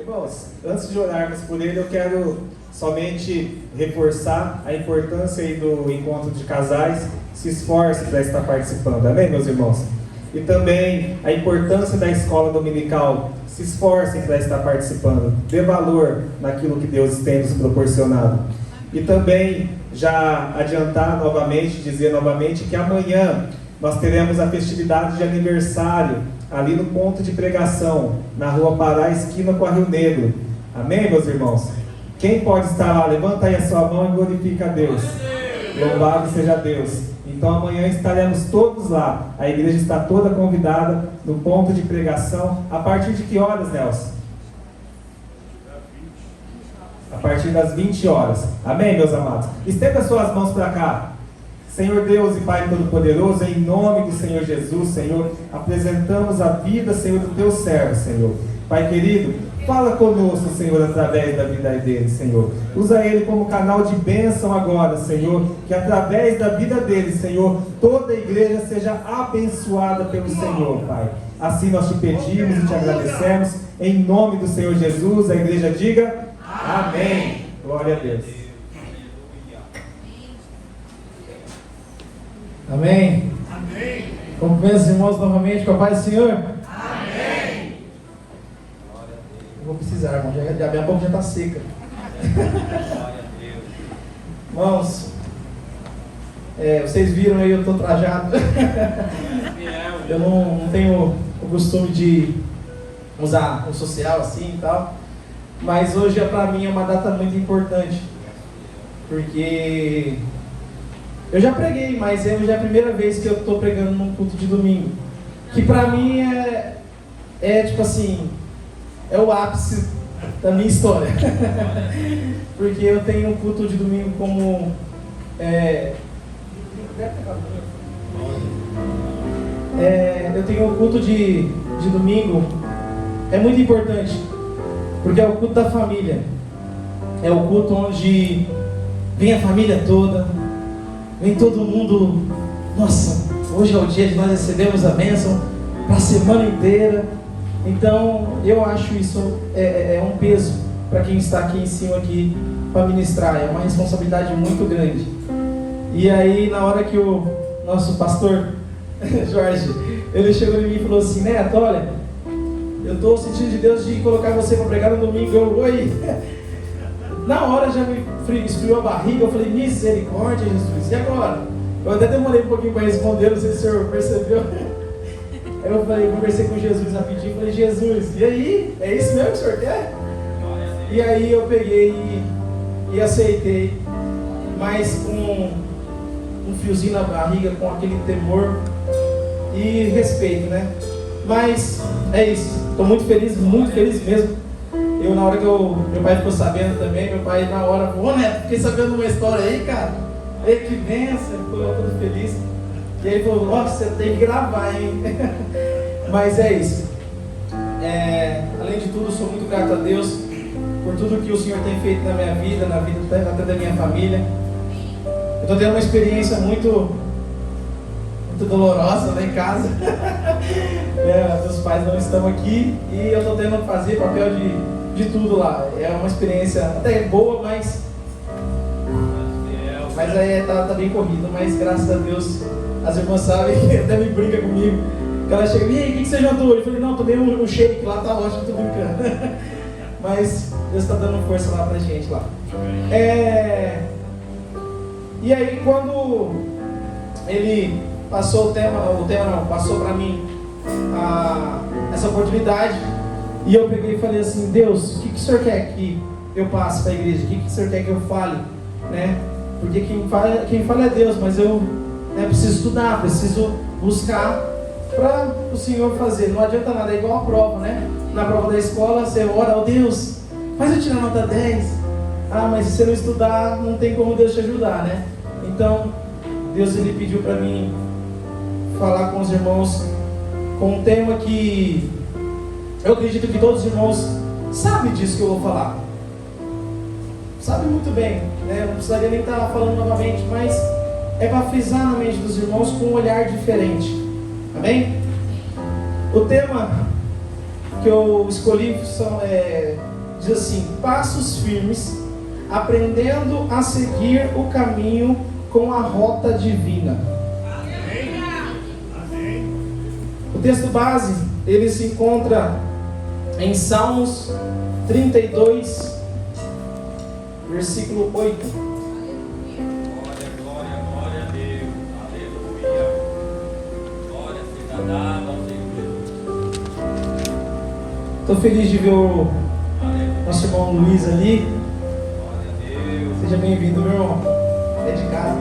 Irmãos, antes de orarmos por ele, eu quero somente reforçar a importância aí do encontro de casais. Se esforce para estar participando, amém, meus irmãos? E também a importância da escola dominical. Se esforcem para estar participando. Dê valor naquilo que Deus tem nos proporcionado. E também já adiantar novamente, dizer novamente que amanhã nós teremos a festividade de aniversário ali no ponto de pregação, na Rua Pará, esquina com a Rio Negro. Amém, meus irmãos? Quem pode estar lá? Levanta aí a sua mão e glorifica a Deus. Louvado seja Deus. Então amanhã estaremos todos lá. A igreja está toda convidada no ponto de pregação. A partir de que horas, Nelson? A partir das 20 horas. Amém, meus amados? Estenda suas mãos para cá. Senhor Deus e Pai Todo-Poderoso, em nome do Senhor Jesus, Senhor, apresentamos a vida, Senhor, do Teu servo, Senhor. Pai querido, fala conosco, Senhor, através da vida dele, Senhor. Usa ele como canal de bênção agora, Senhor, que através da vida dele, Senhor, toda a igreja seja abençoada pelo Senhor, Pai. Assim nós te pedimos e te agradecemos, em nome do Senhor Jesus. A igreja diga amém. Glória a Deus. Amém. Amém. Cumprimento os irmãos novamente com a paz do Senhor. Amém. Eu vou precisar, irmão. Já minha boca já está seca. Irmãos, vocês viram aí, eu estou trajado. Eu não tenho o costume de usar o social assim e tal. Mas hoje para mim é uma data muito importante. Porque eu já preguei, mas hoje é a primeira vez que eu estou pregando num culto de domingo. Que para mim é tipo assim, é o ápice da minha história. Porque eu tenho um culto de domingo como... eu tenho um culto de domingo, é muito importante. Porque é o culto da família. É o culto onde vem a família toda. Vem todo mundo, nossa, hoje é o dia de nós recebemos a bênção para a semana inteira. Então, eu acho isso é um peso para quem está aqui em cima aqui para ministrar. É uma responsabilidade muito grande. E aí, na hora que o nosso pastor Jorge, ele chegou em mim e falou assim: Neto, olha, eu estou sentindo de Deus de colocar você para pregar no domingo. Eu, oi. Na hora já me esfriou a barriga, eu falei, misericórdia, Jesus, e agora? Eu até demorei um pouquinho para responder, não sei se o senhor percebeu. Aí eu falei, conversei com Jesus rapidinho, falei, Jesus, e aí? É isso mesmo que o senhor quer? E aí eu peguei e aceitei, mas com um friozinho na barriga, com aquele temor e respeito, né? Mas é isso, estou muito feliz mesmo. Eu, na hora que meu pai ficou sabendo também, meu pai na hora falou, Neto, fiquei sabendo uma história aí, cara. Ei, que benção, ele ficou todo feliz. E aí ele falou, nossa, você tem que gravar, hein? Mas é isso. Além de tudo, sou muito grato a Deus por tudo que o Senhor tem feito na minha vida, na vida até da minha família. Eu estou tendo uma experiência muito dolorosa lá em casa. Meus pais não estão aqui e eu estou tendo que fazer papel de tudo lá. É uma experiência até boa, mas aí tá bem corrido. Mas graças a Deus, as irmãs sabem, até me brinca comigo. Que ela chega, e aí, o que você jantou? Eu falei, não, tomei um shake lá, tá ótimo, tô brincando. Mas Deus está dando força lá pra gente lá. E aí quando ele passou passou pra mim essa oportunidade, e eu peguei e falei assim, Deus, o que o Senhor quer que eu passe para a igreja? O que o Senhor quer que eu fale? Né? Porque quem fala é Deus, mas eu preciso estudar, preciso buscar para o Senhor fazer. Não adianta nada, é igual a prova, né? Na prova da escola, você ora, oh Deus, faz eu tirar nota 10. Mas se você não estudar, não tem como Deus te ajudar, né? Então, Deus ele pediu para mim falar com os irmãos com um tema que eu acredito que todos os irmãos sabem disso que eu vou falar. Sabe muito bem, né? Eu não precisaria nem estar falando novamente, mas é para frisar na mente dos irmãos com um olhar diferente. Amém? O tema que eu escolhi diz assim: passos firmes, aprendendo a seguir o caminho com a rota divina. O texto base, ele se encontra em Salmos 32, versículo 8. Glória a Deus, aleluia. Glória seja dada ao Senhor Jesus. Estou feliz de ver o nosso irmão Luiz ali. Glória a Deus. Seja bem-vindo, meu irmão. É de casa.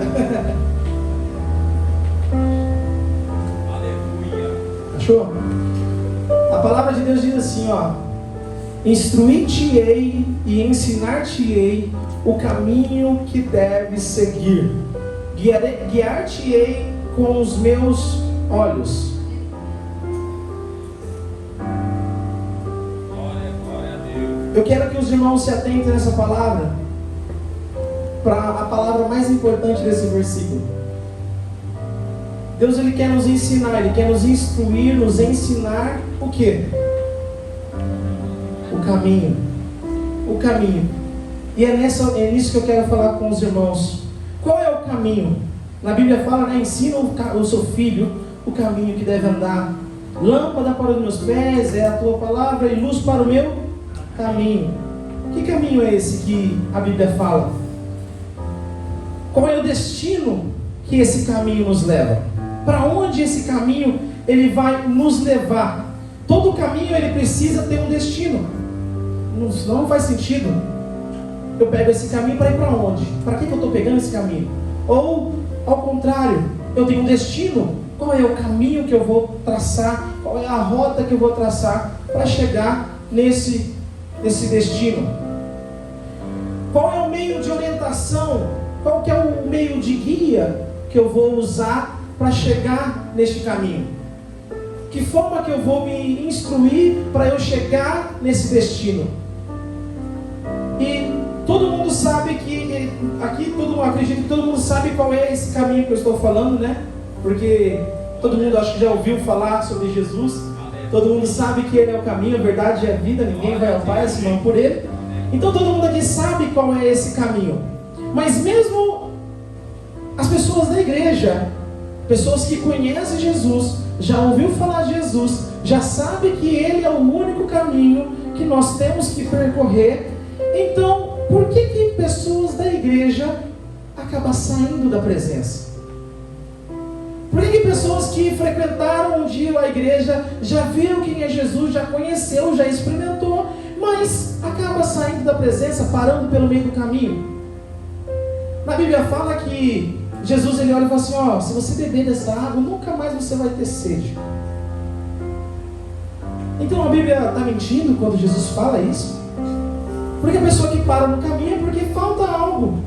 Aleluia. Achou? A palavra de Deus diz assim, ó: instruir-te-ei e ensinar-te-ei o caminho que deves seguir. Guiar-te-ei com os meus olhos. Glória a Deus. Eu quero que os irmãos se atentem nessa palavra, para a palavra mais importante desse versículo. Deus, Ele quer nos ensinar, Ele quer nos instruir, nos ensinar o quê? O caminho. O caminho. E é nisso que eu quero falar com os irmãos. Qual é o caminho? Na Bíblia fala, né? Ensina o seu filho o caminho que deve andar. Lâmpada para os meus pés é a tua palavra e luz para o meu caminho. Que caminho é esse que a Bíblia fala? Qual é o destino que esse caminho nos leva? Para onde esse caminho ele vai nos levar? Todo caminho ele precisa ter um destino. Não faz sentido eu pego esse caminho para ir para onde? Para que eu estou pegando esse caminho? Ou, ao contrário, eu tenho um destino. Qual é o caminho que eu vou traçar? Qual é a rota que eu vou traçar para chegar nesse destino? Qual é o meio de orientação? Qual que é o meio de guia que eu vou usar para chegar neste caminho? Que forma que eu vou me instruir para eu chegar nesse destino? E todo mundo sabe que, acredito que todo mundo sabe qual é esse caminho que eu estou falando, né? Porque todo mundo acho que já ouviu falar sobre Jesus. Todo mundo sabe que Ele é o caminho, a verdade e a vida. Ninguém vai ao Pai senão por Ele. Então todo mundo aqui sabe qual é esse caminho. Mas mesmo as pessoas da igreja, pessoas que conhecem Jesus, já ouviu falar de Jesus, já sabe que Ele é o único caminho que nós temos que percorrer. Então, por que pessoas da igreja acabam saindo da presença? Por que pessoas que frequentaram um dia a igreja, já viram quem é Jesus, já conheceu, já experimentou, mas acaba saindo da presença, parando pelo meio do caminho? Na Bíblia fala que Jesus ele olha e fala assim: ó, se você beber dessa água, nunca mais você vai ter sede. Então a Bíblia está mentindo quando Jesus fala isso? Porque a pessoa que para no caminho é porque falta algo.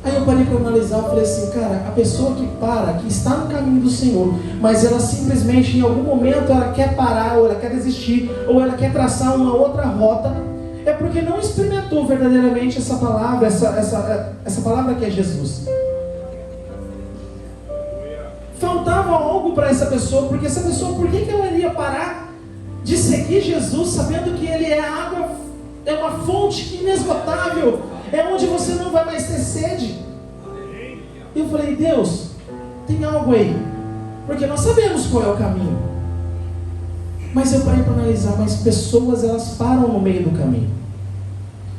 Aí eu parei para analisar e falei assim: cara, a pessoa que para, que está no caminho do Senhor, mas ela simplesmente em algum momento ela quer parar, ou ela quer desistir, ou ela quer traçar uma outra rota, é porque não experimentou verdadeiramente essa palavra, essa palavra que é Jesus. Faltava algo para essa pessoa, porque essa pessoa, por que ela iria parar de seguir Jesus, sabendo que Ele é água, é uma fonte inesgotável, é onde você não vai mais ter sede? E eu falei: Deus, tem algo aí, porque nós sabemos qual é o caminho. Mas eu parei para analisar, mas pessoas elas param no meio do caminho,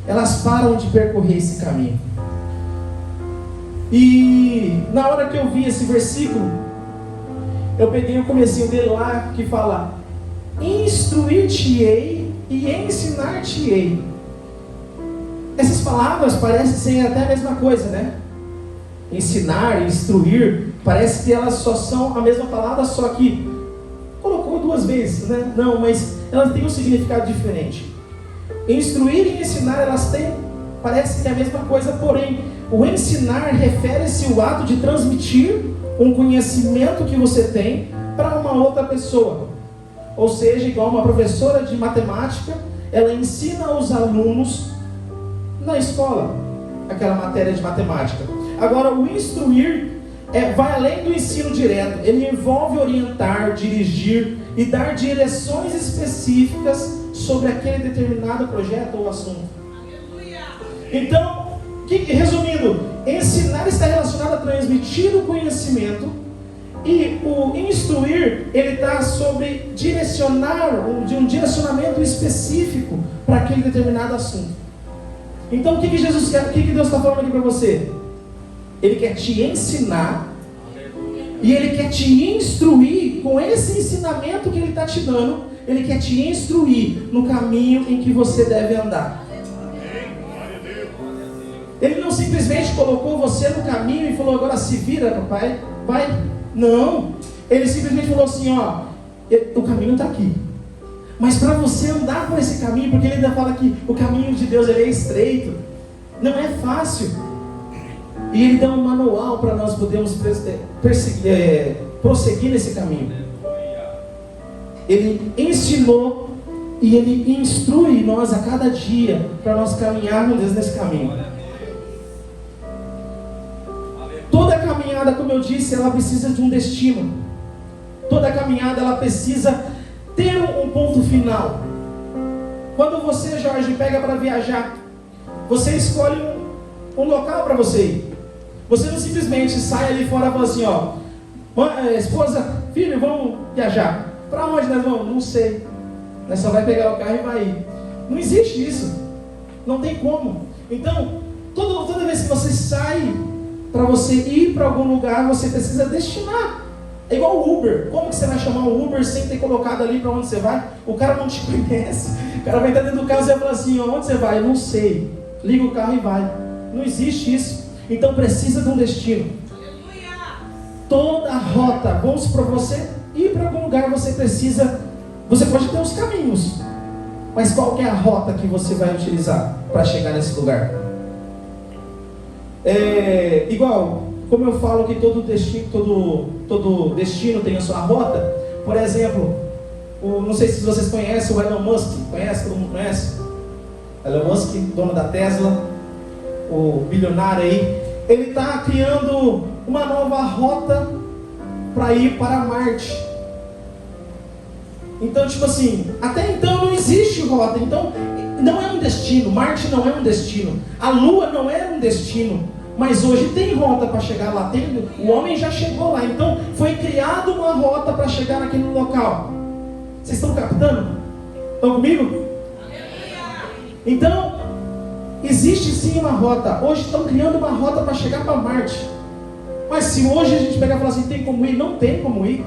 elas param de percorrer esse caminho. E na hora que eu vi esse versículo, eu peguei o comecinho dele lá, que fala: instruir-te-ei e ensinar-te-ei. Essas palavras parecem ser até a mesma coisa, né? Ensinar, instruir, parece que elas só são a mesma palavra, só que colocou duas vezes, né? Não, mas elas têm um significado diferente. Instruir e ensinar, elas têm, parece que é a mesma coisa, porém, o ensinar refere-se ao ato de transmitir um conhecimento que você tem para uma outra pessoa. Ou seja, igual uma professora de matemática, ela ensina os alunos na escola aquela matéria de matemática. Agora, o instruir vai além do ensino direto. Ele envolve orientar, dirigir e dar direções específicas sobre aquele determinado projeto ou assunto. Então, resumindo, ensinar está relacionado a transmitir o conhecimento, e o instruir, ele está sobre direcionar, de um direcionamento específico para aquele determinado assunto. Então, o que Jesus quer? O que Deus está falando aqui para você? Ele quer te ensinar e Ele quer te instruir com esse ensinamento que Ele está te dando. Ele quer te instruir no caminho em que você deve andar. Ele não simplesmente colocou você no caminho e falou: agora se vira, papai, vai. Não. Ele simplesmente falou assim: ó, o caminho está aqui. Mas para você andar por esse caminho, porque ele ainda fala que o caminho de Deus ele é estreito, não é fácil. E ele dá um manual para nós podermos prosseguir nesse caminho. Ele ensinou e ele instrui nós a cada dia para nós caminharmos nesse caminho. Toda caminhada, como eu disse, ela precisa de um destino. Toda caminhada ela precisa ter um ponto final. Quando você, Jorge, pega para viajar, você escolhe um local para você ir. Você não simplesmente sai ali fora e fala assim: ó, esposa, filho, vamos viajar. Para onde nós vamos? Não sei. Nós só vai pegar o carro e vai ir. Não existe isso. Não tem como. Então, toda vez que você sai para você ir para algum lugar, você precisa destinar. É igual o Uber. Como que você vai chamar o Uber sem ter colocado ali para onde você vai? O cara não te conhece. O cara vai estar dentro do carro e você vai falar assim: onde você vai? Não sei. Liga o carro e vai. Não existe isso. Então precisa de um destino. Toda rota, vamos para você ir para algum lugar, você precisa. Você pode ter os caminhos, mas qual que é a rota que você vai utilizar para chegar nesse lugar? Igual, como eu falo que todo destino tem a sua rota. Por exemplo, não sei se vocês conhecem o Elon Musk. Conhece? Todo mundo conhece? Elon Musk, dono da Tesla, o bilionário aí. Ele está criando uma nova rota para ir para Marte. Então, tipo assim, até então não existe rota. Então, não é um destino. Marte não é um destino. A Lua não era um destino. Mas hoje tem rota para chegar lá. O homem já chegou lá. Então, foi criada uma rota para chegar naquele local. Vocês estão captando? Estão comigo? Então, existe sim uma rota. Hoje estão criando uma rota para chegar para Marte. Mas se hoje a gente pegar e falar assim, tem como ir? Não tem como ir.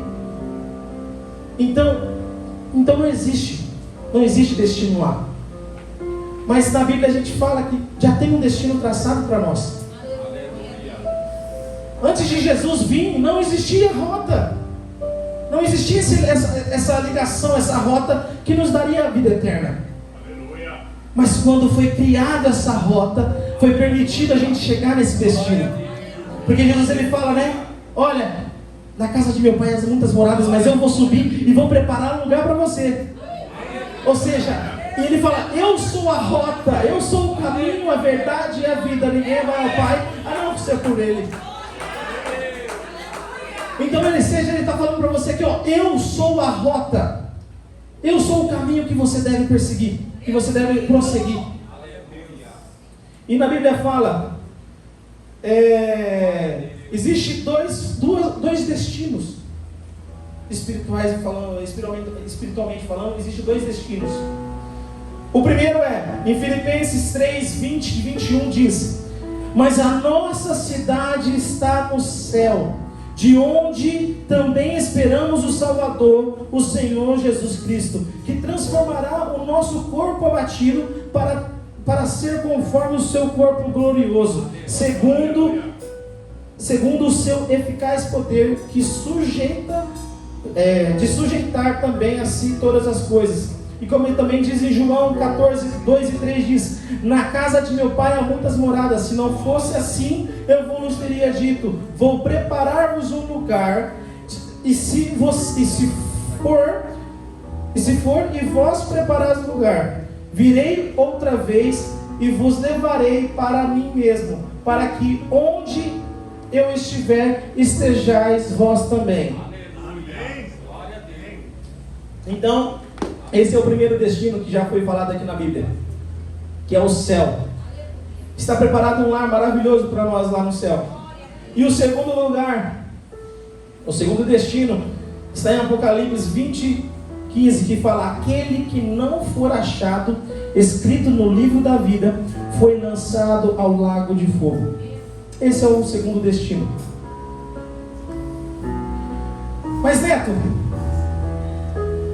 Então não existe destino lá. Mas na Bíblia a gente fala que já tem um destino traçado para nós. Antes de Jesus vir, não existia rota. Não existia essa ligação, essa rota que nos daria a vida eterna. Mas quando foi criada essa rota, foi permitido a gente chegar nesse destino. Porque Jesus ele fala, né? Olha, na casa de meu pai há muitas moradas, mas eu vou subir e vou preparar um lugar para você. Ou seja, ele fala: eu sou a rota, eu sou o caminho, a verdade e a vida. Ninguém vai ao Pai a não ser por Ele. Então ele está falando para você aqui, ó, eu sou a rota, eu sou o caminho que você deve perseguir, que você deve prosseguir. E na Bíblia fala, existe dois destinos espirituais falando, espiritualmente falando, existe dois destinos. O primeiro em Filipenses 3, 20 e 21 diz: mas a nossa cidade está no céu, de onde também esperamos o Salvador, o Senhor Jesus Cristo, que transformará o nosso corpo abatido para ser conforme o seu corpo glorioso, segundo o seu eficaz poder, que de sujeitar também a si todas as coisas. E como ele também diz em João 14, 2 e 3, diz: na casa de meu pai há muitas moradas, se não fosse assim, eu vos teria dito, vou preparar-vos um lugar, e se for e vós preparares o lugar, virei outra vez e vos levarei para mim mesmo, para que onde eu estiver, estejais vós também. Então, Esse é o primeiro destino que já foi falado aqui na Bíblia, que é o céu. Está preparado um lar maravilhoso para nós lá no céu. E o segundo lugar, o segundo destino, está em Apocalipse 20:15, que fala: aquele que não for achado escrito no livro da vida foi lançado ao lago de fogo. Esse é o segundo destino. Mas Neto,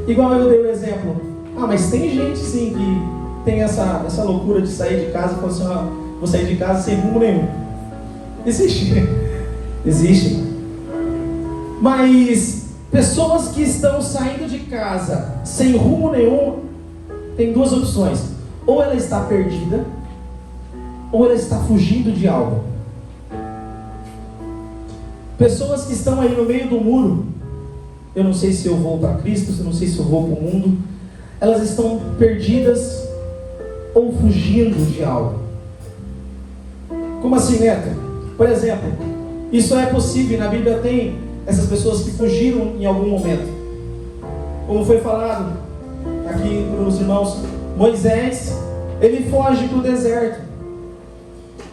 igual eu dei o exemplo, mas tem gente sim que tem essa loucura de sair de casa e falar assim: vou sair de casa sem rumo nenhum. Existe. Existe. Mas pessoas que estão saindo de casa sem rumo nenhum, tem duas opções: ou ela está perdida, ou ela está fugindo de algo. Pessoas que estão aí no meio do muro, eu não sei se eu vou para Cristo, eu não sei se eu vou para o mundo, elas estão perdidas ou fugindo de algo. Como assim, Neto? Por exemplo, isso é possível, na Bíblia tem essas pessoas que fugiram em algum momento. Como foi falado aqui para os irmãos, Moisés, ele foge para o deserto,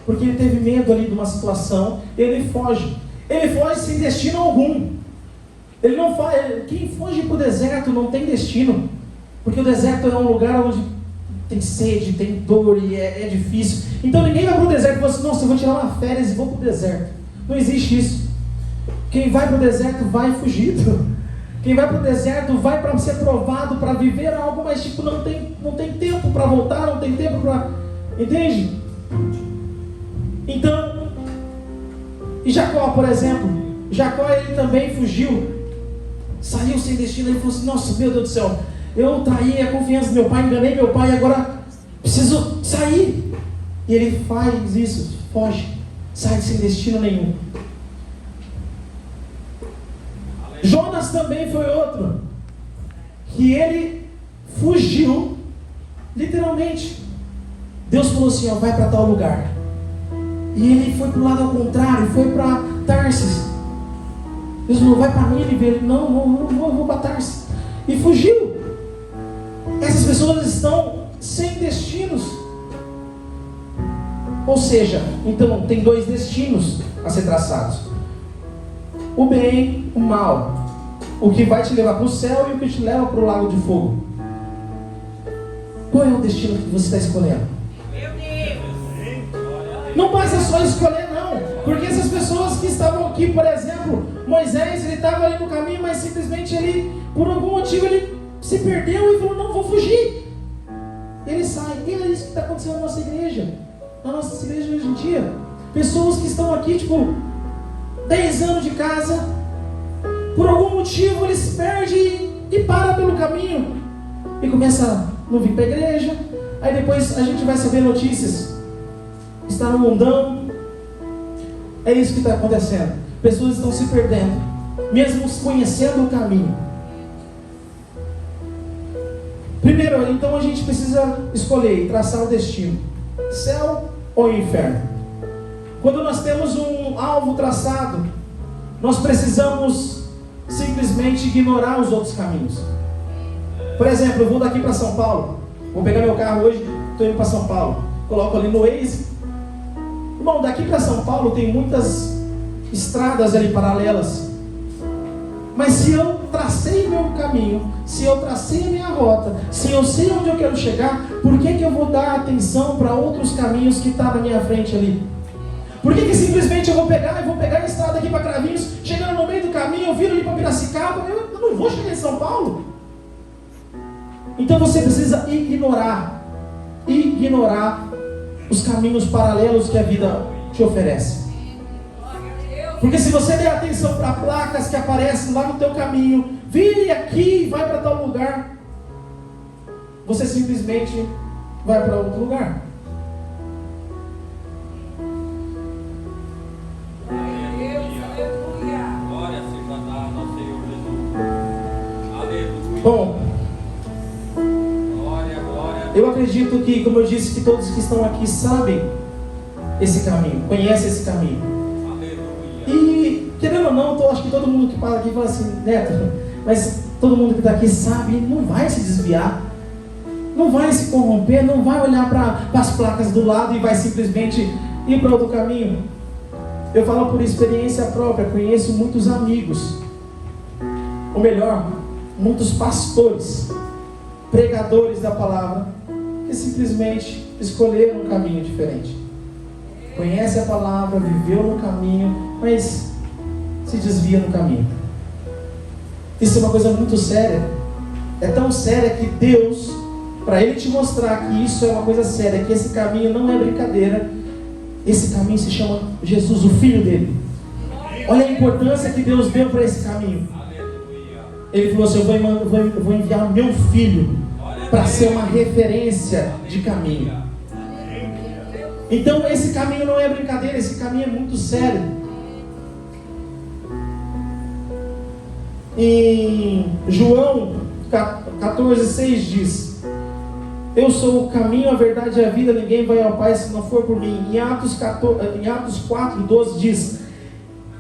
porque ele teve medo ali de uma situação, ele foge sem destino algum. Ele não faz. Quem foge para o deserto não tem destino, porque o deserto é um lugar onde tem sede, tem dor e é difícil. Então ninguém vai para o deserto e fala assim: nossa, eu vou tirar uma férias e vou para o deserto. Não existe isso. Quem vai para o deserto vai fugido. Quem vai para o deserto vai para ser provado, para viver algo, mas tipo, não tem tempo para voltar, não tem tempo para... Entende? Então, e Jacó, por exemplo, Jacó, ele também fugiu, saiu sem destino. Ele falou assim: nossa, meu Deus do céu, eu traí a confiança do meu pai, enganei meu pai, agora preciso sair. E ele faz isso, foge, sai sem destino nenhum. Jonas também foi outro, que ele fugiu, literalmente. Deus falou assim: vai para tal lugar. E ele foi para o lado ao contrário, foi para Tarsis. Deus falou: vai para Nínive. Ele: não, eu vou para Tarsis. E fugiu. Essas pessoas estão sem destinos. Ou seja, então tem dois destinos a ser traçados: o bem, o mal. O que vai te levar para o céu e o que te leva para o lago de fogo. Qual é o destino que você está escolhendo? Não basta só escolher, não. Porque essas pessoas que estavam aqui, por exemplo, Moisés, ele estava ali no caminho, mas simplesmente ele, por algum motivo, ele se perdeu e falou: não, vou fugir. Ele sai. E é isso que está acontecendo na nossa igreja. Na nossa igreja hoje em dia. Pessoas que estão aqui, 10 anos de casa, por algum motivo ele se perde e para pelo caminho. E começa a não vir para a igreja. Aí depois a gente vai saber notícias. Está no mundão. É isso que está acontecendo. Pessoas estão se perdendo, mesmo conhecendo o caminho. Primeiro, então a gente precisa escolher e traçar o destino: céu ou inferno. Quando nós temos um alvo traçado, nós precisamos simplesmente ignorar os outros caminhos. Por exemplo, eu vou daqui para São Paulo, vou pegar meu carro hoje, estou indo para São Paulo, coloco ali no Waze. Irmão, daqui para São Paulo tem muitas estradas ali paralelas. Mas se eu tracei meu caminho, se eu tracei a minha rota, se eu sei onde eu quero chegar, por que eu vou dar atenção para outros caminhos que estão na minha frente ali? Por que simplesmente eu vou pegar a estrada aqui para Cravinhos, chegando no meio do caminho, eu viro ali para Piracicaba, eu não vou chegar em São Paulo? Então você precisa ignorar os caminhos paralelos que a vida te oferece. Porque se você der atenção para placas que aparecem lá no teu caminho, vire aqui e vai para tal lugar, você simplesmente vai para outro lugar. Glória seja dada ao Senhor Jesus. Aleluia. Bom, Glória. eu acredito que, como eu disse, que todos que estão aqui sabem esse caminho, conhecem esse caminho. Aleluia. E, querendo ou não, acho que todo mundo que fala aqui fala assim: Neto, mas todo mundo que está aqui sabe, não vai se desviar, não vai se corromper, não vai olhar para as placas do lado e vai simplesmente ir para outro caminho. Eu falo por experiência própria, conheço muitos amigos, ou melhor, muitos pastores, pregadores da palavra, que simplesmente escolheram um caminho diferente. Conhece a palavra, viveu no caminho, mas se desvia no caminho. Isso é uma coisa muito séria. É tão séria que Deus, para Ele te mostrar que isso é uma coisa séria, que esse caminho não é brincadeira, esse caminho se chama Jesus, o Filho dele. Olha a importância que Deus deu para esse caminho. Ele falou assim: eu vou enviar o meu Filho para ser uma referência de caminho. Então esse caminho não é brincadeira, esse caminho é muito sério. Em João 14,6 diz: eu sou o caminho, a verdade e a vida, ninguém vai ao Pai se não for por mim. Em Atos 4,12 diz: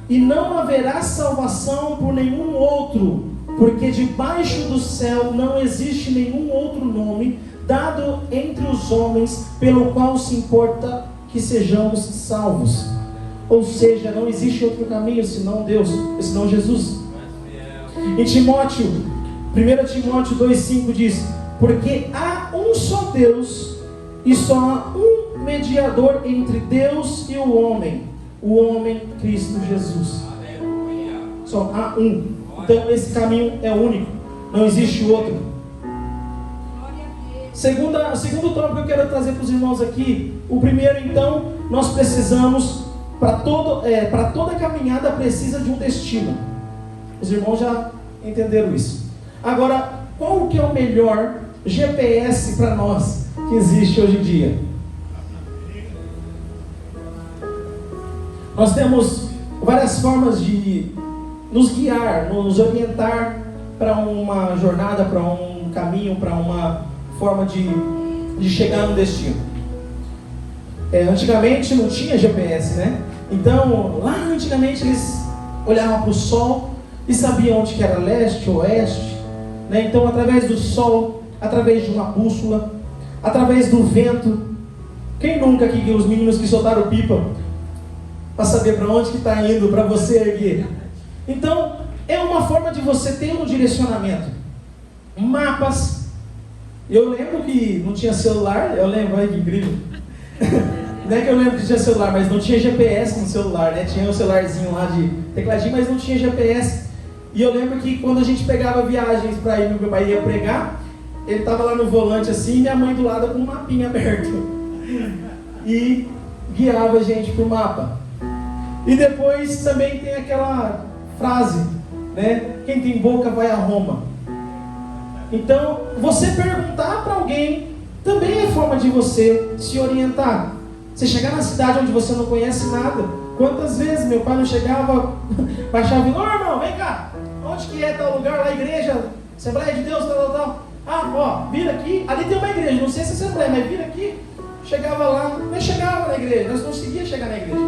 e não haverá salvação por nenhum outro, porque debaixo do céu não existe nenhum outro nome dado entre os homens pelo qual se importa que sejamos salvos. Ou seja, não existe outro caminho senão Deus, senão Jesus. Em Timóteo, 1 Timóteo 2,5 diz: porque há um só Deus e só há um mediador entre Deus e o homem Cristo Jesus. Só há um. Então esse caminho é único, não existe outro. Segundo tópico que eu quero trazer para os irmãos aqui. O primeiro, então, nós precisamos, para toda caminhada precisa de um destino. Os irmãos já entenderam isso. Agora, qual que é o melhor GPS para nós que existe hoje em dia? Nós temos várias formas de nos guiar, nos orientar para uma jornada, para um caminho, para uma forma de chegar no destino. Antigamente não tinha GPS, né? Então, lá antigamente eles olhavam para o sol e sabiam onde que era leste, oeste, né? Então, através do sol, através de uma bússola, através do vento. Quem nunca aqui, os meninos que soltaram pipa, para saber para onde que está indo, para você erguer? Então, é uma forma de você ter um direcionamento. Mapas. Eu lembro que não tinha celular, eu lembro, olha que incrível. Não é que eu lembro que tinha celular, mas não tinha GPS no celular, né? Tinha um celularzinho lá de tecladinho, mas não tinha GPS. E eu lembro que quando a gente pegava viagens para ir, meu pai ia pregar, ele estava lá no volante assim, e minha mãe do lado com um mapinha aberto. E guiava a gente por mapa. E depois também tem aquela frase, né? Quem tem boca vai a Roma. Então, você perguntar para alguém também é forma de você se orientar. Você chegar na cidade onde você não conhece nada. Quantas vezes meu pai não chegava, baixava e falava: ô irmão, vem cá, onde que é tal lugar lá, igreja, Assembleia de Deus, tal. Ah, ó, vira aqui, ali tem uma igreja, não sei se é Assembleia, mas vira aqui. Chegava lá, não chegava na igreja, nós não conseguíamos chegar na igreja.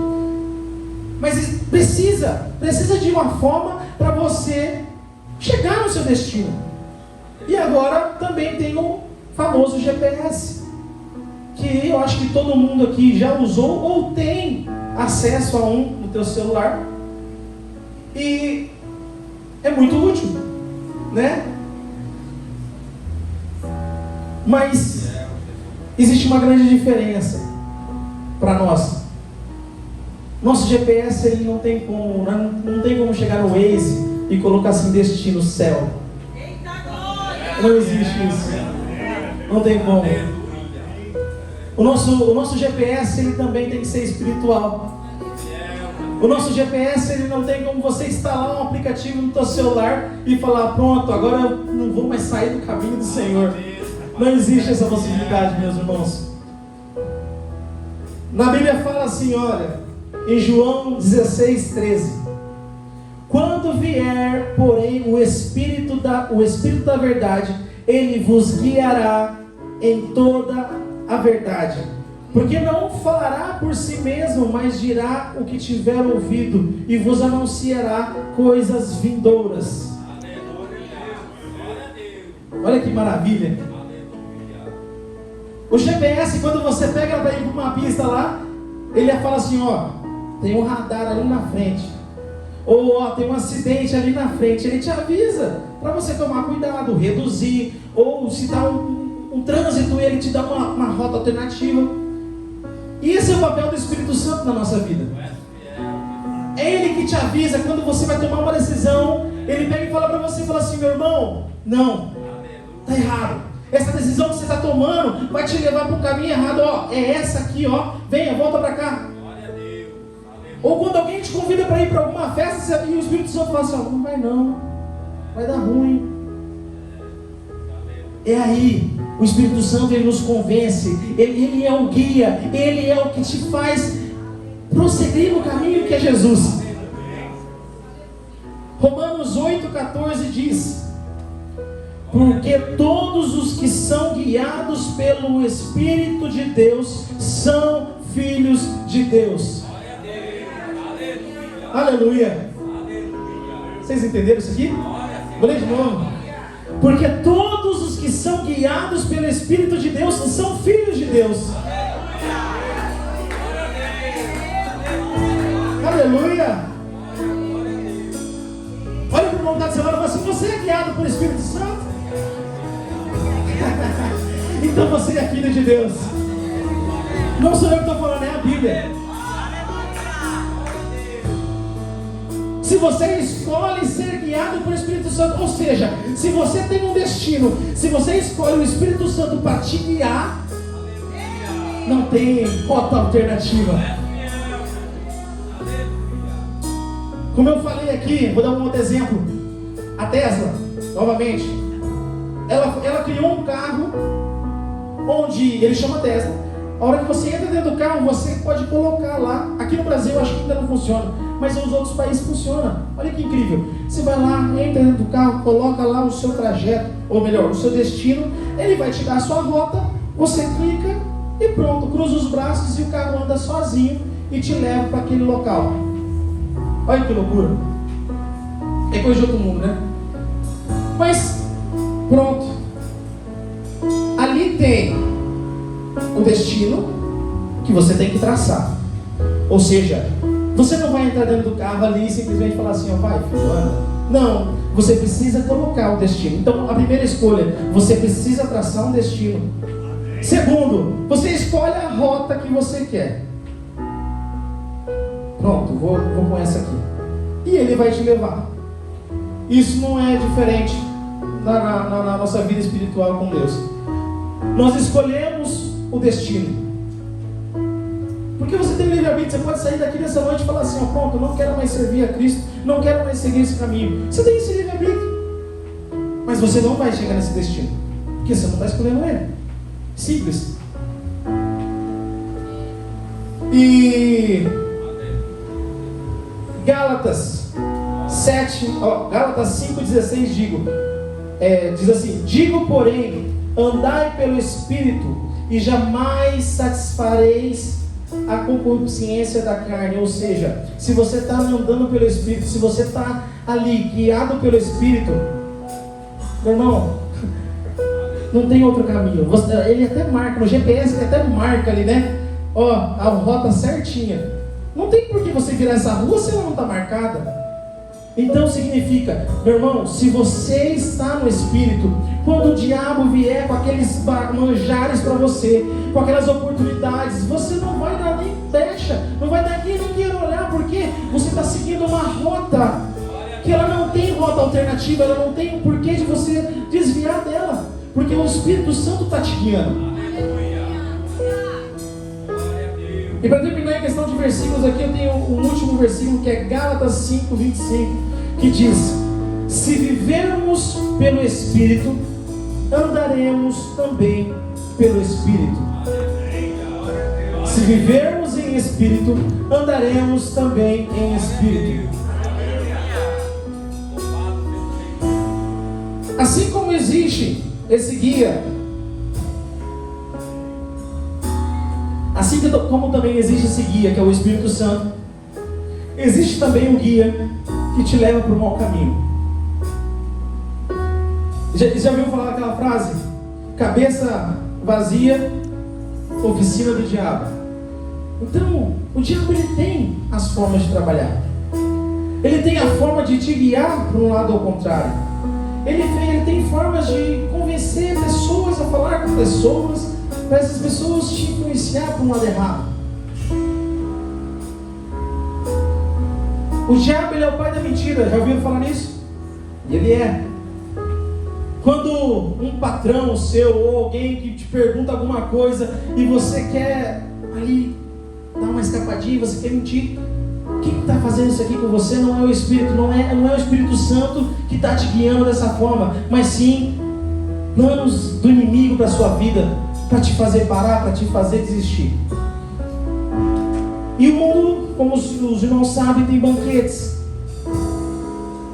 Mas precisa de uma forma para você chegar no seu destino. E agora também tem o famoso GPS, que eu acho que todo mundo aqui já usou ou tem acesso a um no teu celular. E é muito útil, né? Mas existe uma grande diferença para nós. Nosso GPS ele não tem como chegar no Waze e colocar assim: destino céu. Não existe isso. Não tem como. O nosso GPS ele também tem que ser espiritual. O nosso GPS ele não tem como você instalar um aplicativo no teu celular e falar: pronto, agora eu não vou mais sair do caminho do Senhor. Não existe essa possibilidade, meus irmãos. Na Bíblia fala assim, olha, em João 16:13: quando vier, porém, o Espírito da verdade, ele vos guiará em toda a verdade. Porque não falará por si mesmo, mas dirá o que tiver ouvido, e vos anunciará coisas vindouras. Olha que maravilha. O GPS, quando você pega para ir para uma pista lá, ele fala assim, ó, tem um radar ali na frente. Ou ó, tem um acidente ali na frente. Ele te avisa para você tomar cuidado, reduzir. Ou se dá um trânsito, ele te dá uma rota alternativa. E esse é o papel do Espírito Santo na nossa vida. É Ele que te avisa quando você vai tomar uma decisão. Ele pega e fala para você, fala assim, meu irmão, não, está errado. Essa decisão que você está tomando vai te levar para um caminho errado. Ó, é essa aqui, ó. Venha, volta para cá. Ou quando alguém te convida para ir para alguma festa e o Espírito Santo fala assim, ó, não vai não, vai dar ruim. É aí, o Espírito Santo ele nos convence, ele é o guia, ele é o que te faz prosseguir no caminho que é Jesus. Romanos 8,14 diz: porque todos os que são guiados pelo Espírito de Deus são filhos de Deus. Aleluia. Vocês entenderam isso aqui? Vou ler de novo. Porque todos os que são guiados pelo Espírito de Deus são filhos de Deus. Aleluia. Olha para o irmão que está dizendo, fala assim, você é guiado pelo Espírito Santo? Então você é filho de Deus. Não sou eu que estou falando, é a Bíblia. Se você escolhe ser guiado pelo Espírito Santo, ou seja, se você tem um destino, se você escolhe o Espírito Santo para te guiar, não tem rota alternativa. Como eu falei aqui, vou dar um outro exemplo. A Tesla, novamente, ela criou um carro onde ele chama Tesla. A hora que você entra dentro do carro, você pode colocar lá. Aqui no Brasil eu acho que ainda não funciona, mas nos outros países funciona. Olha que incrível. Você vai lá, entra dentro do carro, coloca lá o seu trajeto, ou melhor, o seu destino. Ele vai te dar a sua rota, você clica e pronto, cruza os braços e o carro anda sozinho e te leva para aquele local. Olha que loucura. É coisa de outro mundo, né? Mas, pronto. Ali tem o destino que você tem que traçar. Ou seja, você não vai entrar dentro do carro ali e simplesmente falar assim, ó, vai, filho, anda. Não, você precisa colocar o destino. Então, a primeira escolha, você precisa traçar um destino. Segundo, você escolhe a rota que você quer. Pronto, vou com essa aqui. E ele vai te levar. Isso não é diferente na nossa vida espiritual com Deus. Nós escolhemos o destino. Porque você tem livre-arbítrio, você pode sair daqui nessa noite e falar assim, ó, pronto, eu não quero mais servir a Cristo, não quero mais seguir esse caminho. Você tem esse livre-arbítrio. Mas você não vai chegar nesse destino, porque você não está escolhendo ele. Simples. E Gálatas 5,16 diz assim, digo porém, andai pelo Espírito e jamais satisfareis a concupiscência da carne. Ou seja, se você está andando pelo Espírito, se você está ali guiado pelo Espírito, meu irmão, não tem outro caminho. Ele até marca, no GPS ele até marca ali, né? Ó, a rota certinha. Não tem por que você virar essa rua se ela não está marcada. Então significa, meu irmão, se você está no Espírito, quando o diabo vier com aqueles manjares para você, com aquelas oportunidades, você não vai dar nem brecha, não vai dar nem querer olhar, porque você está seguindo uma rota que ela não tem rota alternativa, ela não tem o porquê de você desviar dela, porque o Espírito Santo está te guiando. E para terminar em questão de versículos aqui, eu tenho um último versículo que é Gálatas 5,25, que diz: se vivermos pelo Espírito, andaremos também pelo Espírito. Se vivermos em Espírito, andaremos também em Espírito. Assim como existe esse guia, assim como também existe esse guia, que é o Espírito Santo, existe também um guia que te leva para o mau caminho. Já ouviu falar aquela frase? Cabeça vazia, oficina do diabo. Então, o diabo ele tem as formas de trabalhar. Ele tem a forma de te guiar para um lado ao contrário. Ele tem formas de convencer pessoas a falar com pessoas, para essas pessoas te influenciar para um lado errado. O diabo ele é o pai da mentira. Já ouviram falar nisso? E ele é. Quando um patrão seu ou alguém que te pergunta alguma coisa e você quer ali dar uma escapadinha, você quer mentir, quem está fazendo isso aqui com você não é o Espírito, não é o Espírito Santo que está te guiando dessa forma, mas sim planos do inimigo para a sua vida, para te fazer parar, para te fazer desistir. E o mundo, como os irmãos sabem, tem banquetes.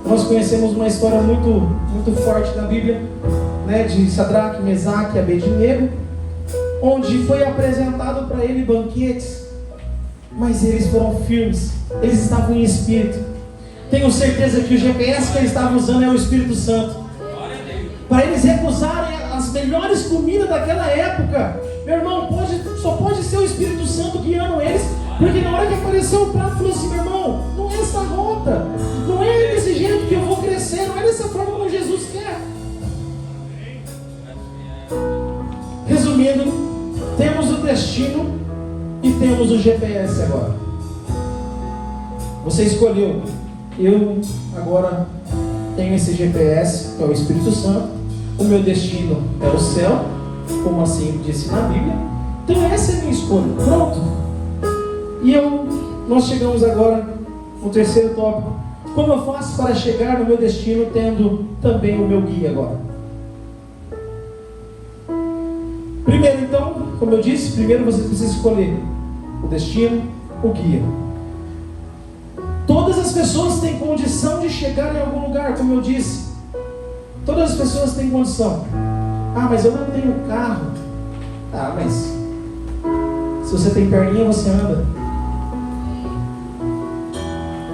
Nós conhecemos uma história muito forte na Bíblia, né, de Sadraque, Mesaque e Abednego, onde foi apresentado para ele banquetes, mas eles foram firmes, eles estavam em espírito. Tenho certeza que o GPS que eles estavam usando é o Espírito Santo, para eles recusarem as melhores comidas daquela época. Meu irmão, só pode ser o Espírito Santo guiando eles, porque na hora que apareceu o prato, falou assim: meu irmão, não é essa rota, não é desse jeito que eu vou crescer, não é dessa forma como Jesus quer. Resumindo, temos o destino e temos o GPS agora. Você escolheu. Eu agora tenho esse GPS, que é o Espírito Santo. O meu destino é o céu, como assim disse na Bíblia. Então essa é a minha escolha. Pronto. E nós chegamos agora no terceiro tópico. Como eu faço para chegar no meu destino tendo também o meu guia agora? Primeiro então, como eu disse, primeiro você precisa escolher o destino, o guia. Todas as pessoas têm condição de chegar em algum lugar, como eu disse. Todas as pessoas têm condição. Ah, mas eu não tenho carro. Ah, mas se você tem perninha, você anda.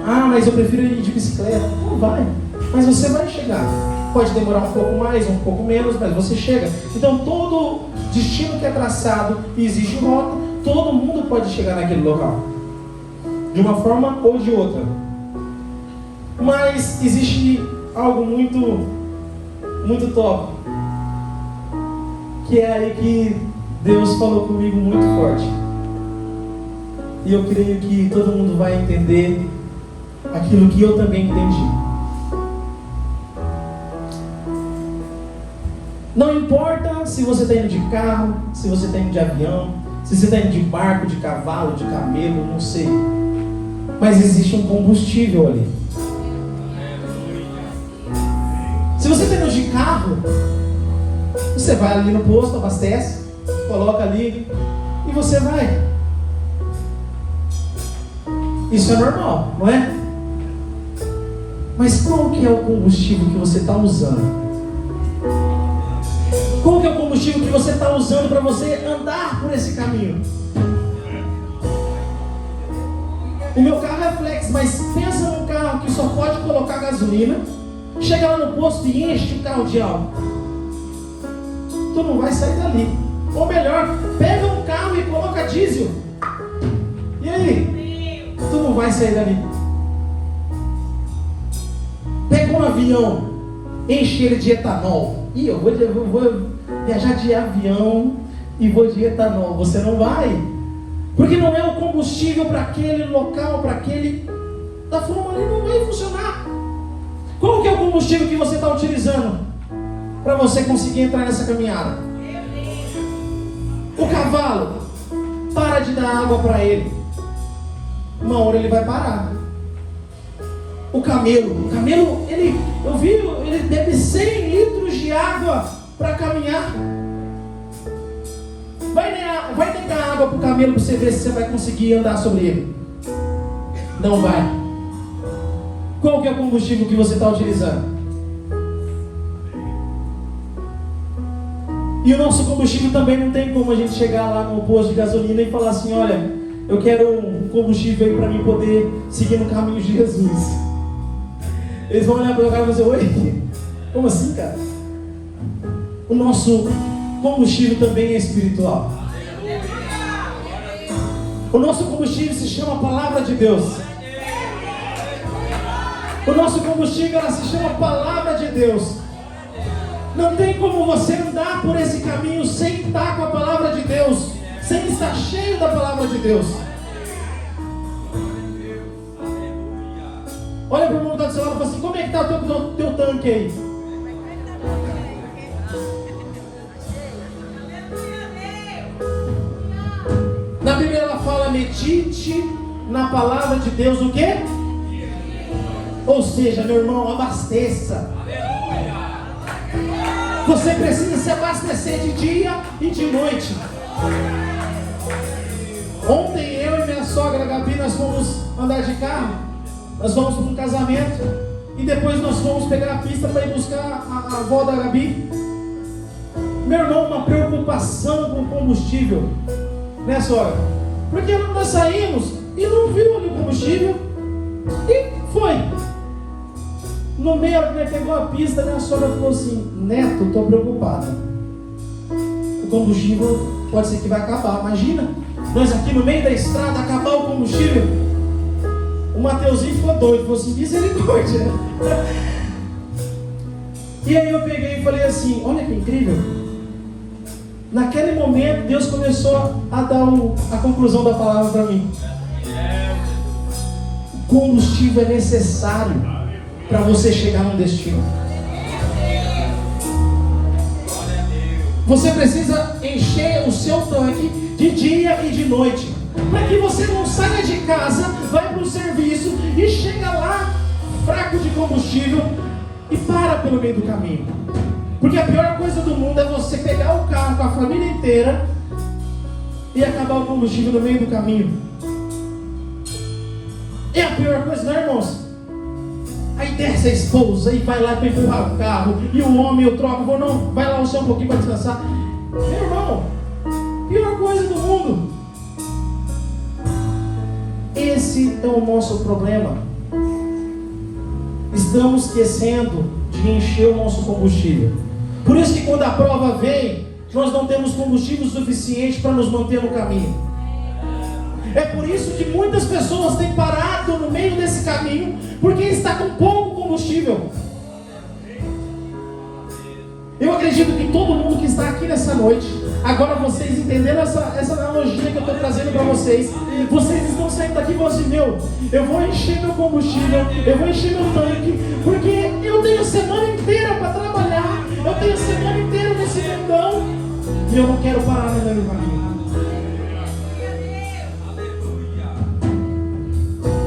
Ah, mas eu prefiro ir de bicicleta. Não vai, mas você vai chegar. Pode demorar um pouco mais, um pouco menos, mas você chega. Então todo destino que é traçado e existe rota, todo mundo pode chegar naquele local, de uma forma ou de outra. Mas existe algo muito top, que é aí que Deus falou comigo muito forte. E eu creio que todo mundo vai entender aquilo que eu também entendi. Não importa se você está indo de carro, se você está indo de avião, se você está indo de barco, de cavalo, de camelo, não sei. Mas existe um combustível ali. Se você está indo de carro, você vai ali no posto, abastece, coloca ali e você vai. Isso é normal, não é? Mas qual que é o combustível que você está usando? Qual que é o combustível que você está usando para você andar por esse caminho? O meu carro é flex, mas pensa num carro que só pode colocar gasolina, chega lá no posto e enche o carro de álcool. Tu não vai sair dali. Ou melhor, pega um carro e coloca diesel. E aí? Tu não vai sair dali. Pega um avião, enche ele de etanol. E eu vou viajar de avião e vou de etanol. Você não vai, porque não é o combustível para aquele local, para aquele, da forma ali não vai funcionar. Qual que é o combustível que você está utilizando para você conseguir entrar nessa caminhada? O cavalo, para de dar água para ele, uma hora ele vai parar. O camelo, eu vi, ele bebe 100 litros de água para caminhar. Vai negar água para o camelo para você ver se você vai conseguir andar sobre ele. Não vai. Qual que é o combustível que você está utilizando? E o nosso combustível também não tem como a gente chegar lá no posto de gasolina e falar assim: olha, eu quero um combustível aí para mim poder seguir no caminho de Jesus. Eles vão olhar para o cara e vão dizer: oi, como assim, cara? o nosso combustível também é espiritual. O nosso combustível se chama a Palavra de Deus. O nosso combustível, ela se chama a Palavra de Deus. Não tem como você andar por esse caminho sem estar com a Palavra de Deus, sem estar cheio da Palavra de Deus. Olha para o irmão que está do seu lado e fala assim: como é que está o teu tanque aí? Na Bíblia ela fala: medite na Palavra de Deus o quê? Ou seja, meu irmão, abasteça. Você precisa se abastecer de dia e de noite. Ontem eu e minha sogra Gabi, nós fomos andar de carro. Nós fomos para um casamento e depois nós fomos pegar a pista para ir buscar a avó da Gabi. Meu irmão, uma preocupação com o combustível, né, sogra? Porque nós saímos e não viu ali o combustível e foi. No meio, ele pegou a pista, minha sogra falou assim: Neto, estou preocupado. O combustível pode ser que vai acabar. Imagina, nós aqui no meio da estrada, acabar o combustível. O Mateuzinho ficou doido, falou assim: misericórdia. E aí eu peguei e falei assim: olha que incrível. Naquele momento, Deus começou a dar a conclusão da palavra para mim. O combustível é necessário para você chegar num destino. Você precisa encher o seu tanque de dia e de noite, para que você não saia de casa, vai para o serviço e chega lá fraco de combustível e para pelo meio do caminho. Porque a pior coisa do mundo é você pegar o carro com a família inteira e acabar o combustível no meio do caminho. É a pior coisa, não é, irmãos? Aí desce a esposa e vai lá para empurrar o carro, e o homem eu troco, vou não, vai lá só um pouquinho para descansar. Meu irmão, pior coisa do mundo. Esse é o nosso problema. Estamos esquecendo de encher o nosso combustível. Por isso que quando a prova vem, nós não temos combustível suficiente para nos manter no caminho. É por isso que muitas pessoas têm parado no meio desse caminho, porque está com pouco combustível. Eu acredito que todo mundo que está aqui nessa noite, agora vocês entenderam essa analogia que eu estou trazendo para vocês, vocês estão saindo daqui e falando assim: meu, eu vou encher meu combustível, eu vou encher meu tanque, porque eu tenho a semana inteira para trabalhar, eu tenho a semana inteira nesse mundão, e eu não quero parar no meio do caminho.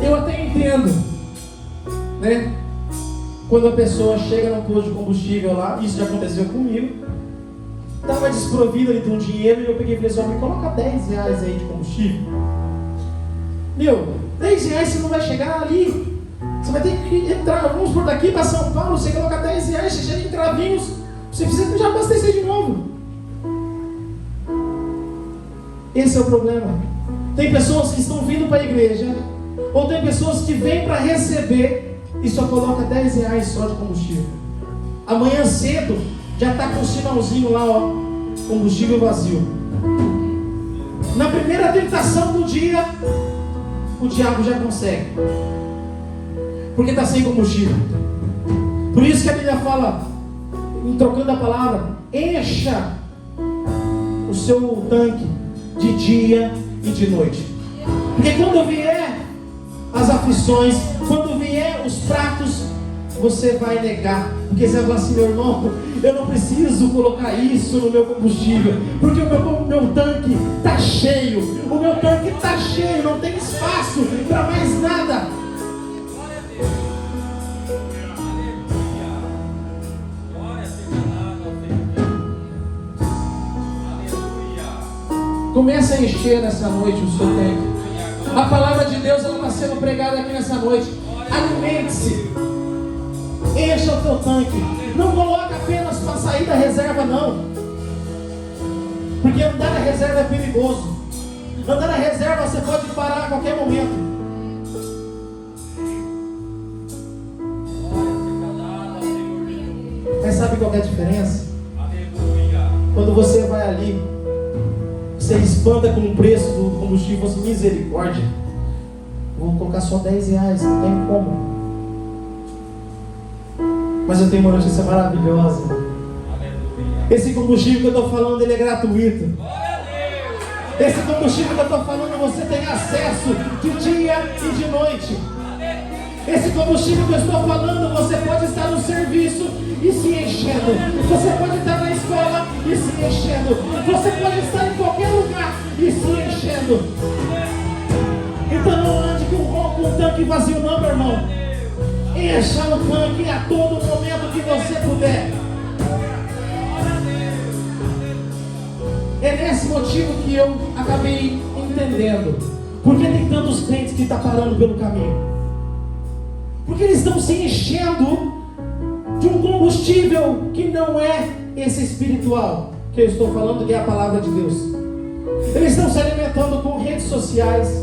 Eu até entendo, né? Quando a pessoa chega no posto de combustível lá, isso já aconteceu comigo, estava desprovido ali de um dinheiro, e eu peguei e falei assim: me coloca 10 reais aí de combustível. Meu, 10 reais você não vai chegar ali, você vai ter que entrar, vamos por daqui para São Paulo, você coloca 10 reais, você chega em Cravinhos, você precisa já abastecer de novo. Esse é o problema. Tem pessoas que estão vindo para a igreja, ou tem pessoas que vêm para receber e só coloca 10 reais só de combustível. Amanhã cedo já está com um sinalzinho lá, ó, combustível vazio. Na primeira tentação do dia, o diabo já consegue, porque está sem combustível. Por isso que a Bíblia fala, em trocando a palavra: encha o seu tanque de dia e de noite. Porque quando vier as aflições, quando vier os pratos, você vai negar. Porque você vai falar assim: meu irmão, eu não preciso colocar isso no meu combustível, porque o meu tanque está cheio. O meu tanque está cheio, não tem espaço para mais nada. Comece a encher nessa noite o seu tanque. A palavra de Deus, ela está sendo pregada aqui nessa noite. Alimente-se, encha o teu tanque. Não coloque apenas para sair da reserva, não, porque andar na reserva é perigoso. Andar na reserva você pode parar a qualquer momento. Mas sabe qual é a diferença? Quando você vai ali, você espanta com o preço do combustível, você misericórdia. Vou colocar só R$10, não tem como. Mas eu tenho uma notícia maravilhosa. Esse combustível que eu estou falando, ele é gratuito. Esse combustível que eu estou falando, você tem acesso de dia e de noite. Esse combustível que eu estou falando, você pode estar no serviço e se enchendo. Você pode estar na escola e se enchendo. Você pode estar em qualquer lugar e se enchendo. Então não ande com um tanque vazio não, meu irmão. Encha o tanque a todo momento que você puder. É nesse motivo que eu acabei entendendo. Por que tem tantos crentes que estão parando pelo caminho? Porque eles estão se enchendo de um combustível que não é esse espiritual que eu estou falando, que é a palavra de Deus. Eles estão se alimentando com redes sociais.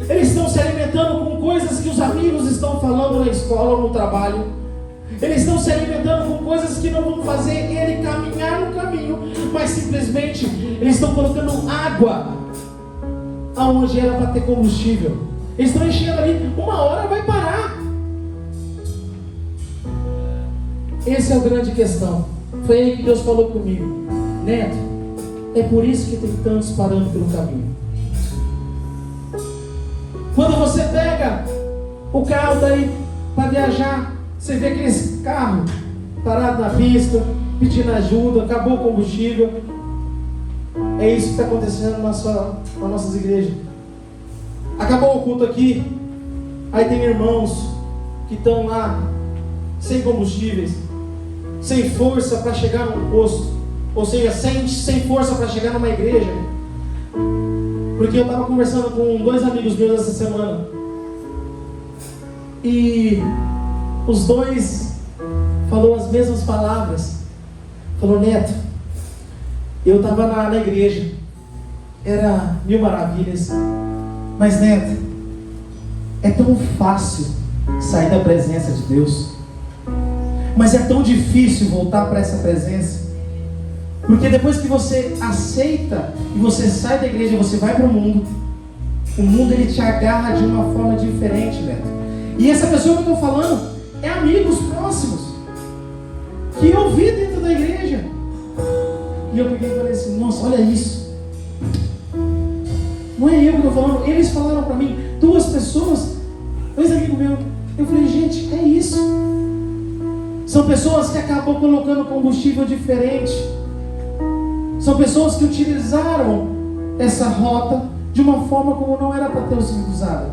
Eles estão se alimentando com coisas que os amigos estão falando na escola ou no trabalho. Eles estão se alimentando com coisas que não vão fazer ele caminhar no caminho, mas simplesmente eles estão colocando água aonde era para ter combustível. Eles estão enchendo ali, uma hora vai parar. Essa é a grande questão. Foi aí que Deus falou comigo: Neto, é por isso que tem tantos parando pelo caminho. Quando você pega o carro daí para viajar, você vê aqueles carros parados na pista, pedindo ajuda, acabou o combustível. É isso que está acontecendo nas nossas igrejas. Acabou o culto aqui, aí tem irmãos que estão lá sem combustíveis, sem força para chegar num posto, ou seja, sem força para chegar numa igreja. Porque eu estava conversando com 2 amigos meus essa semana, e os 2 falou as mesmas palavras. Falou: Neto, eu estava na igreja, era 1000 maravilhas, mas Neto, é tão fácil sair da presença de Deus, mas é tão difícil voltar para essa presença. Porque depois que você aceita e você sai da igreja, você vai para o mundo ele te agarra de uma forma diferente, Neto. E essa pessoa que eu estou falando é amigos próximos que eu vi dentro da igreja. E eu peguei e falei assim: nossa, olha isso. Não é eu que estou falando, eles falaram para mim, 2 pessoas, 2 amigos meus. Eu falei: gente, é isso. São pessoas que acabam colocando combustível diferente. São pessoas que utilizaram essa rota de uma forma como não era para ter sido usada.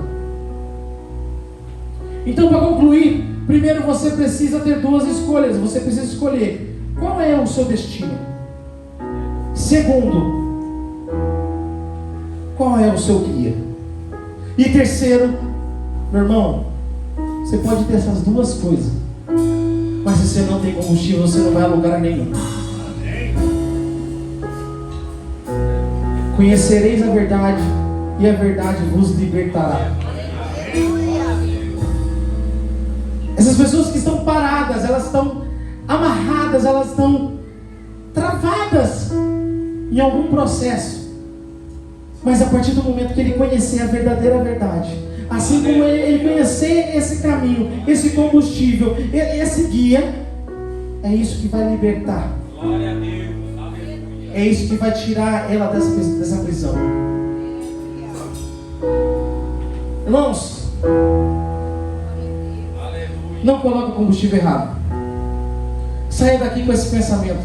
Então, para concluir, primeiro você precisa ter 2 escolhas. Você precisa escolher qual é o seu destino. Segundo, qual é o seu guia. E terceiro, meu irmão, você pode ter essas 2 coisas, mas se você não tem combustível, você não vai a lugar nenhum. Conhecereis a verdade, e a verdade vos libertará. Essas pessoas que estão paradas, elas estão amarradas, elas estão travadas em algum processo. Mas a partir do momento que ele conhecer a verdadeira verdade, assim como ele conhecer esse caminho, esse combustível, esse guia, é isso que vai libertar. Glória a Deus. É isso que vai tirar ela dessa prisão. Irmãos, não coloque o combustível errado. Saia daqui com esse pensamento: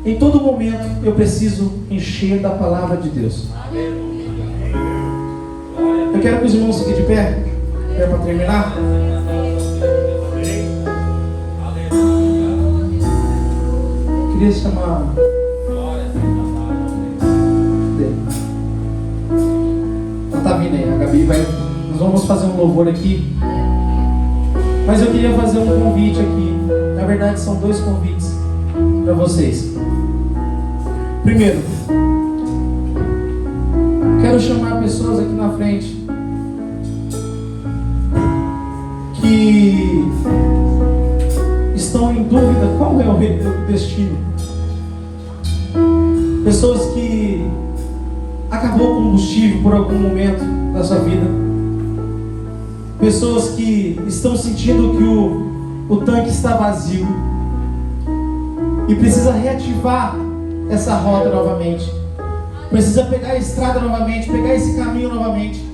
em todo momento eu preciso encher da palavra de Deus. Eu quero que os irmãos fiquem de pé, para terminar. Eu queria chamar. Tá vindo aí, a Gabi vai. Nós vamos fazer um louvor aqui. Mas eu queria fazer um convite aqui. Na verdade, são 2 convites para vocês. Primeiro, quero chamar pessoas aqui na frente que estão em dúvida qual é o destino. Pessoas que acabou o combustível por algum momento da sua vida. Pessoas que estão sentindo que o tanque está vazio e precisa reativar essa rota novamente. Precisa pegar a estrada novamente, pegar esse caminho novamente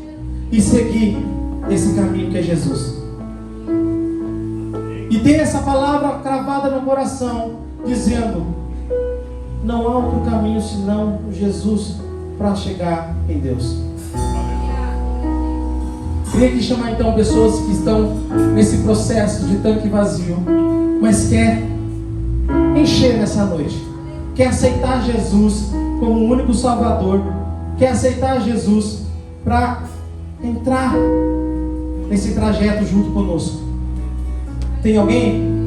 e seguir esse caminho que é Jesus. E ter essa palavra cravada no coração, dizendo: não há outro caminho senão Jesus para chegar em Deus. Queria aqui chamar então pessoas que estão nesse processo de tanque vazio, mas quer encher nessa noite, quer aceitar Jesus como o único Salvador, quer aceitar Jesus para entrar nesse trajeto junto conosco. Tem alguém?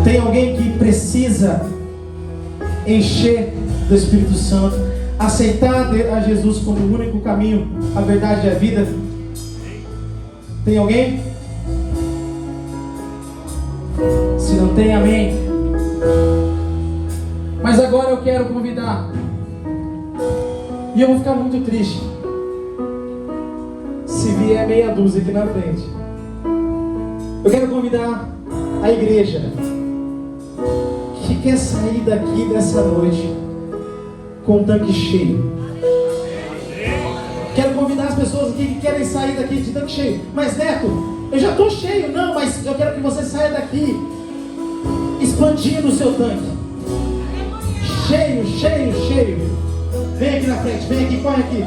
Tem alguém que precisa encher do Espírito Santo, aceitar a Jesus como o único caminho, a verdade e a vida? Tem alguém? Se não tem, amém. Mas agora eu quero convidar, e eu vou ficar muito triste se vier meia dúzia aqui na frente. Eu quero convidar a igreja que quer sair daqui dessa noite com o tanque cheio. Quero convidar as pessoas aqui que querem sair daqui de tanque cheio. Mas Neto, eu já estou cheio. Não, mas eu quero que você saia daqui expandindo o seu tanque. Cheio, cheio, cheio. Vem aqui na frente, vem aqui, corre aqui.